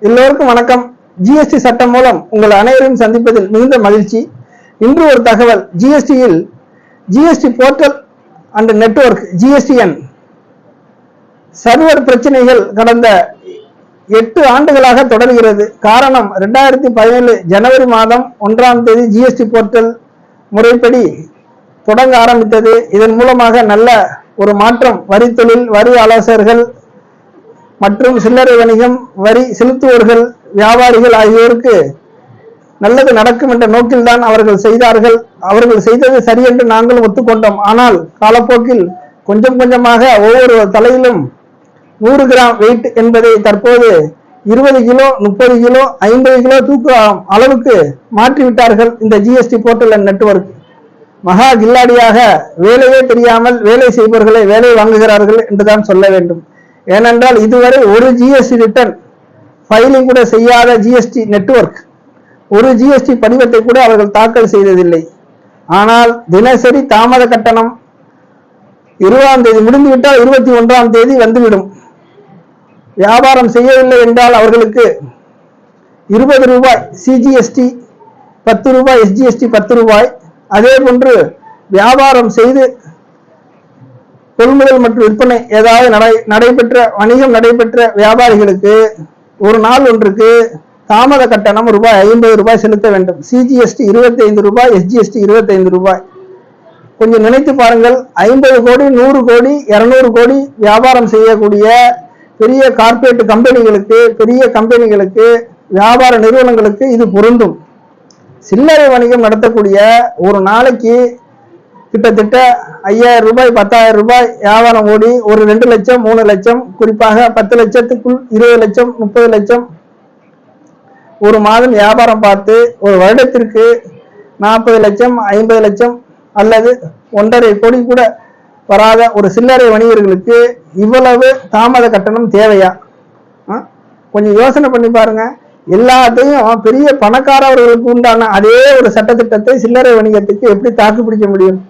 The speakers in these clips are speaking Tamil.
எல்லோருக்கும் வணக்கம். ஜிஎஸ்டி சட்டம் மூலம் உங்கள் அனைவரையும் சந்திப்பதில் மிகுந்த மகிழ்ச்சி. இன்று ஒரு தகவல். ஜிஎஸ்டியில் GST portal and network GSTN server பிரச்சனைகள் கடந்த 8 ஆண்டுகளாக தொடர்கிறது. காரணம் 2017 ஜனவரி மாதம் 1ஆம் தேதி ஜிஎஸ்டி போர்ட்டல் முறைப்படி தொடங்க ஆரம்பித்தது. இதன் மூலமாக நல்ல ஒரு மாற்றம் வரி தொழில், வரி ஆலோசகர்கள் மற்றும் சில்லறை வணிகம், வரி செலுத்துவோர்கள், வியாபாரிகள் ஆகியோருக்கு நல்லது நடக்கும் என்ற நோக்கில்தான் அவர்கள் செய்தார்கள். அவர்கள் செய்தது சரி என்று நாங்களும் ஒத்துக்கொண்டோம். ஆனால் காலப்போக்கில் கொஞ்சம் கொஞ்சமாக ஒவ்வொரு தலையிலும் 100 கிராம் வெயிட் என்பதை தற்போது 20 கிலோ, 30 கிலோ, 50 கிலோ தூக்கம் அளவுக்கு மாற்றிவிட்டார்கள். இந்த ஜிஎஸ்டி போர்ட்டல் அண்ட் நெட்வொர்க் மகா கில்லாடியாக வேலையே தெரியாமல் வேலை செய்பவர்களை வேலை வாங்குகிறார்கள் என்றுதான் சொல்ல வேண்டும். ஏனென்றால் இதுவரை ஒரு ஜிஎஸ்டி ரிட்டர்ன் ஃபைலிங் கூட செய்யாத ஜிஎஸ்டி நெட்வொர்க் ஒரு ஜிஎஸ்டி படிவத்தை கூட அவர்கள் தாக்கல் செய்ததில்லை. ஆனால் தினசரி தாமத கட்டணம் 20ஆம் தேதி முடிந்துவிட்டால் 21ஆம் தேதி வந்துவிடும். வியாபாரம் செய்யவில்லை என்றால் அவர்களுக்கு 20 ரூபாய் சிஜிஎஸ்டி, 10 ரூபாய் எஸ்ஜிஎஸ்டி, 10 ரூபாய். அதே போன்று வியாபாரம் செய்து கொள்முதல் மற்றும் விற்பனை ஏதாவது நடைபெற்ற வணிகம் நடைபெற்ற வியாபாரிகளுக்கு ஒரு நாள் ஒன்றுக்கு தாமத கட்டணம் ரூபாய் 50 செலுத்த வேண்டும். சிஜிஎஸ்டி 25 ரூபாய், எஸ்ஜிஎஸ்டி 25 ரூபாய். கொஞ்சம் நினைத்து பாருங்கள். 50 கோடி, 100 கோடி, 200 கோடி வியாபாரம் செய்யக்கூடிய பெரிய கார்பரேட் கம்பெனிகளுக்கு, பெரிய கம்பெனிகளுக்கு, வியாபார நிறுவனங்களுக்கு இது பொருந்தும். சில்லறை வணிகம் நடத்தக்கூடிய ஒரு நாளைக்கு கிட்டத்தட்ட 5000 ரூபாய், 10,000 ரூபாய் வியாபாரம் ஓடி ஒரு 2 லட்சம், 3 லட்சம், குறிப்பாக 10 லட்சத்துக்குள் 20 லட்சம், 30 லட்சம் ஒரு மாதம் வியாபாரம் பார்த்து ஒரு வருடத்திற்கு 40 லட்சம், 50 லட்சம் அல்லது 1.5 கோடி கூட வராத ஒரு சில்லறை வணிகர்களுக்கு இவ்வளவு தாமத கட்டணம் தேவையா? கொஞ்சம் யோசனை பண்ணி பாருங்க. எல்லாத்தையும் பெரிய பணக்காரர்களுக்கு உண்டான அதே ஒரு சட்டத்திட்டத்தை சில்லறை வணிகத்துக்கு எப்படி தாக்கு பிடிக்க முடியும்?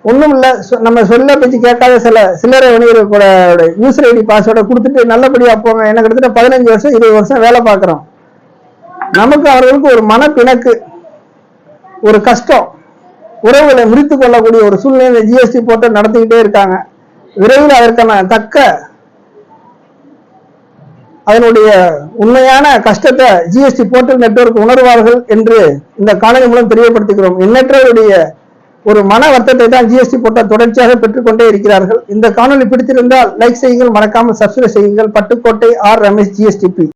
ஒன்றும் இல்லை. நம்ம சொல்ல பேச்சு கேட்காத சில சில்லறை வணிகர்களோட யூசர் ஐடி பாஸ்வேர்டை கொடுத்துட்டு நல்லபடியாக போங்க. என்ன கிட்டத்தட்ட 15 வருஷம் 20 வருஷம் வேலை பார்க்குறோம். நமக்கு அவர்களுக்கு ஒரு மனப்பிணக்கு, ஒரு கஷ்டம், உறவுகளை முறித்து கொள்ளக்கூடிய ஒரு சூழ்நிலை ஜிஎஸ்டி போர்ட்டல் நடத்திக்கிட்டே இருக்காங்க. விரைவில் அதற்கான தக்க அதனுடைய உண்மையான கஷ்டத்தை ஜிஎஸ்டி போர்ட்டல் நெட்வொர்க் உணர்வார்கள் என்று இந்த காணொலி மூலம் தெரியப்படுத்துகிறோம். எண்ணற்றவருடைய ஒரு மன வருத்தத்தை தான் ஜிஎஸ்டி போர்ட்டல் தொடர்ச்சியாக பெற்றுக்கொண்டே இருக்கிறார்கள். இந்த காணொலி பிடித்திருந்தால் லைக் செய்யுங்கள், மறக்காமல் சப்ஸ்கிரைப் செய்யுங்கள். Pattukkottai R Ramesh, GSTP.